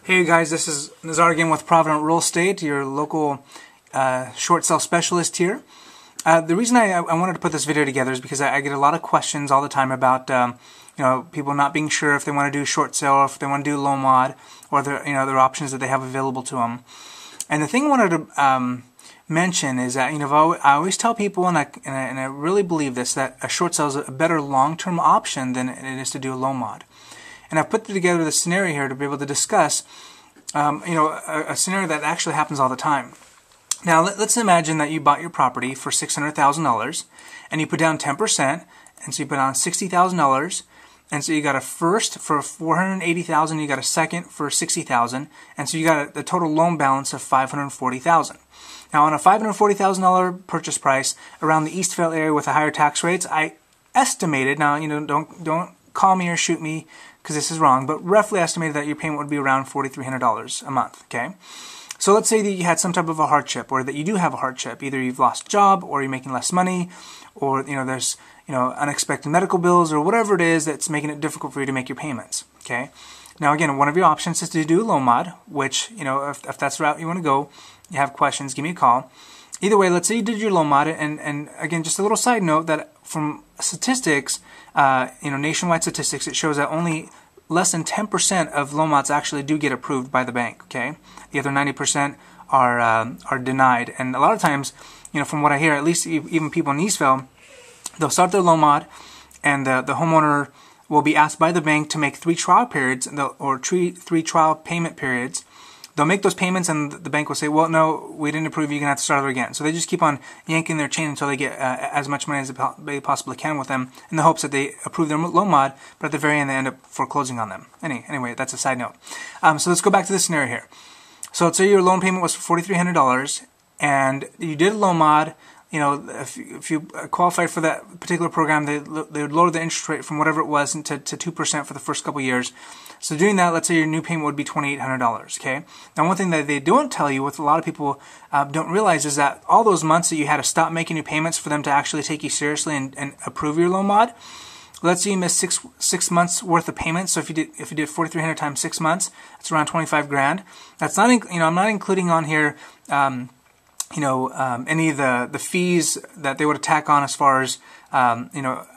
Hey guys, this is Nazar again with Provident Real Estate, your local short sale specialist here. The reason I wanted to put this video together is because I get a lot of questions all the time about people not being sure if they want to do short sale or if they want to do low mod or their options that they have available to them. And the thing I wanted to mention is that I always tell people, and I really believe this, that a short sale is a better long-term option than it is to do a low mod. And I've put together this scenario here to be able to discuss, a scenario that actually happens all the time. Now, let's imagine that you bought your property for $600,000, and you put down 10%, and so you put down $60,000, and so you got a first for $480,000, you got a second for $60,000, and so you got a total loan balance of $540,000. Now, on a $540,000 purchase price around the Eastvale area with the higher tax rates, I estimated, now don't call me or shoot me because this is wrong, but roughly estimated that your payment would be around $4,300 a month, okay? So let's say that you had some type of a hardship, or that you do have a hardship. Either you've lost a job, or you're making less money, or there's unexpected medical bills, or whatever it is that's making it difficult for you to make your payments, okay? Now again, one of your options is to do a low mod, which, if that's the route you want to go, you have questions, give me a call. Either way, let's say you did your low mod, and again, just a little side note that from statistics, nationwide statistics, it shows that only less than 10% of loan mods actually do get approved by the bank. Okay, the other 90% are denied, and a lot of times, from what I hear, at least even people in Eastvale, they'll start their loan mod, and the homeowner will be asked by the bank to make 3 trial periods or three trial payment periods. They'll make those payments, and the bank will say, well, no, we didn't approve you, you're going to have to start over again. So they just keep on yanking their chain until they get as much money as they possibly can with them, in the hopes that they approve their loan mod, but at the very end they end up foreclosing on them. Anyway, that's a side note. So let's go back to this scenario here. So let's say your loan payment was for $4,300, and you did a loan mod. If you qualified for that particular program, they would lower the interest rate from whatever it was to 2% for the first couple of years. So doing that, let's say your new payment would be $2,800, okay? Now, one thing that they don't tell you, what a lot of people don't realize, is that all those months that you had to stop making your payments for them to actually take you seriously and approve your loan mod, let's say you missed six months worth of payments. So if you did $4,300 times 6 months, that's around 25 grand. That's not, I'm not including on here, any of the fees that they would tack on as far as,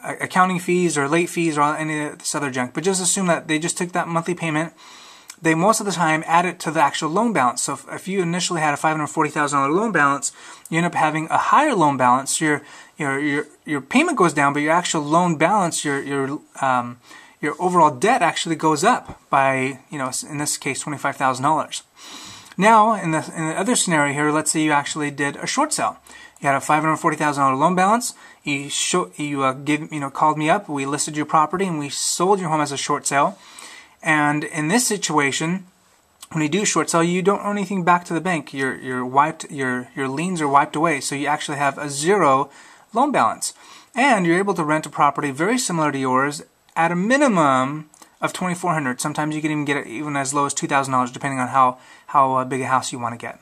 accounting fees or late fees or any of this other junk. But just assume that they just took that monthly payment. They most of the time add it to the actual loan balance. So if you initially had a $540,000 loan balance, you end up having a higher loan balance. Your payment goes down, but your actual loan balance, your overall debt actually goes up by, in this case, $25,000. Now, in the other scenario here, let's say you actually did a short sale. You had a $540,000 loan balance. You called me up. We listed your property and we sold your home as a short sale. And in this situation, when you do a short sale, you don't owe anything back to the bank. Your liens are wiped away, so you actually have a zero loan balance, and you're able to rent a property very similar to yours at a minimum of $2,400. Sometimes you can even get it even as low as $2,000, depending on how big a house you want to get.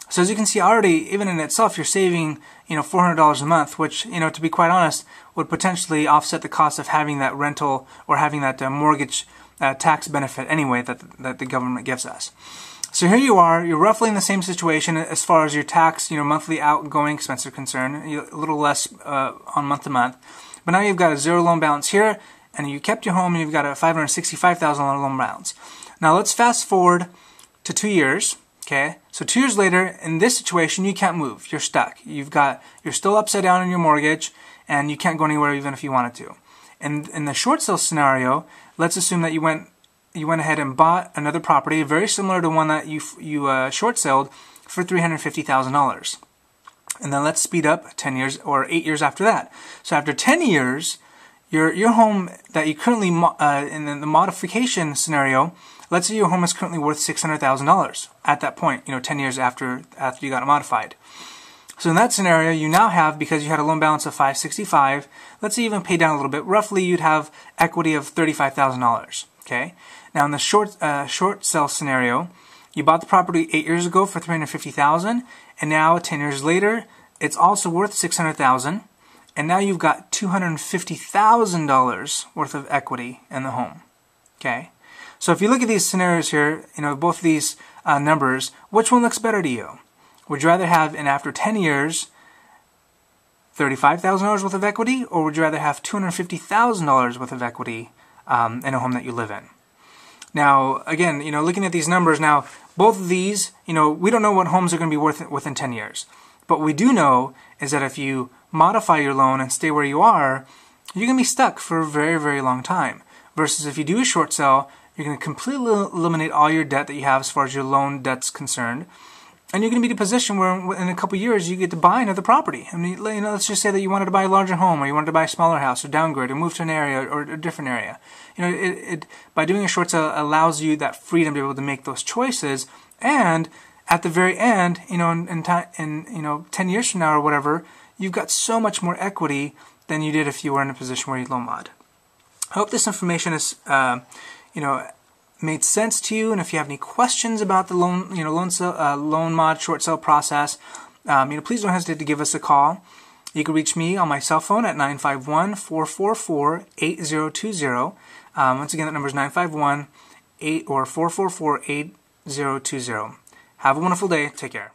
So as you can see already, even in itself, you're saving $400 a month, which to be quite honest, would potentially offset the cost of having that rental or having that mortgage tax benefit anyway that the government gives us. So here you are, you're roughly in the same situation as far as your tax, monthly outgoing expenses are concerned, a little less on month to month. But now you've got a zero loan balance here, and you kept your home, and you've got a $565,000 loan balance. Now let's fast forward to 2 years. Okay, so 2 years later, in this situation, you can't move. You're stuck. You're still upside down in your mortgage, and you can't go anywhere even if you wanted to. And in the short sale scenario, let's assume that you went ahead and bought another property very similar to one that you short sold for $350,000. And then let's speed up 10 years or 8 years after that. So after 10 years, your home that you currently in the modification scenario, let's say your home is currently worth $600,000 at that point, 10 years after you got it modified. So in that scenario, you now have, because you had a loan balance of $565,000, let's say you even pay down a little bit, roughly you'd have equity of $35,000. Okay. Now in the short sale scenario, you bought the property 8 years ago for $350,000, and now 10 years later, it's also worth $600,000, and now you've got $250,000 worth of equity in the home. Okay. So if you look at these scenarios here, both of these numbers, which one looks better to you? Would you rather have, after 10 years, $35,000 worth of equity, or would you rather have $250,000 worth of equity in a home that you live in? Now, again, looking at these numbers now, both of these, we don't know what homes are going to be worth within 10 years. But what we do know is that if you modify your loan and stay where you are, you're going to be stuck for a very, very long time. Versus if you do a short sale, you're going to completely eliminate all your debt that you have as far as your loan debt's concerned. And you're going to be in a position where in a couple of years you get to buy another property. I mean, let's just say that you wanted to buy a larger home, or you wanted to buy a smaller house, or downgrade, or move to an area or a different area. By doing a short sale allows you that freedom to be able to make those choices. And at the very end, in 10 years from now or whatever, you've got so much more equity than you did if you were in a position where you loan mod. I hope this information is, made sense to you, and if you have any questions about the loan mod short sale process, please don't hesitate to give us a call. You can reach me on my cell phone at 951-444-8020. Once again, that number is 951-444-8020. Have a wonderful day. Take care.